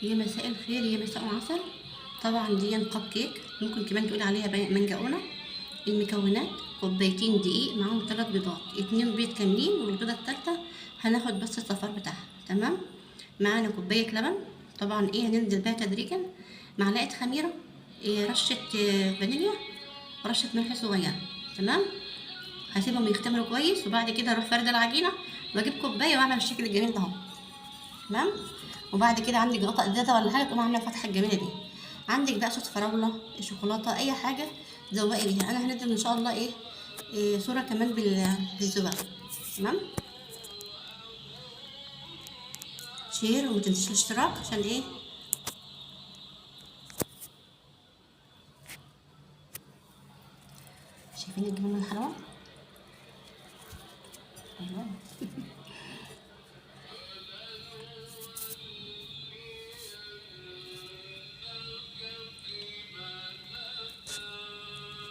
يا مساء الخير، يا مساء العسل. طبعا دي كب كيك، ممكن كمان تقولي عليها منجقونه. المكونات: كوبايتين دقيق معاهم 3 بيضات، 2 بيض كاملين، والبيضه الثالثه هناخد بس الصفار بتاعها. تمام. معانا كوبايه لبن، طبعا هننزل بيها تدريجا. معلقه خميره، رشه فانيليا، ورشه ملح صغيره. تمام. هسيبهم يختمروا كويس، وبعد كده اروح فردة العجينه، واجيب كوبايه واعمل الشكل الجميل ده اهو. تمام. وبعد كده عندك غطاء ازازه ولا حاجه تقوم عامله الفتحه الجميله دي. عندك بقى صوص فراوله، شوكولاته، اي حاجه تزوقي بيها. انا هنزل ان شاء الله صوره كمان بالزبق. تمام. شير وما تنسيش الاشتراك عشان شايفين الجمال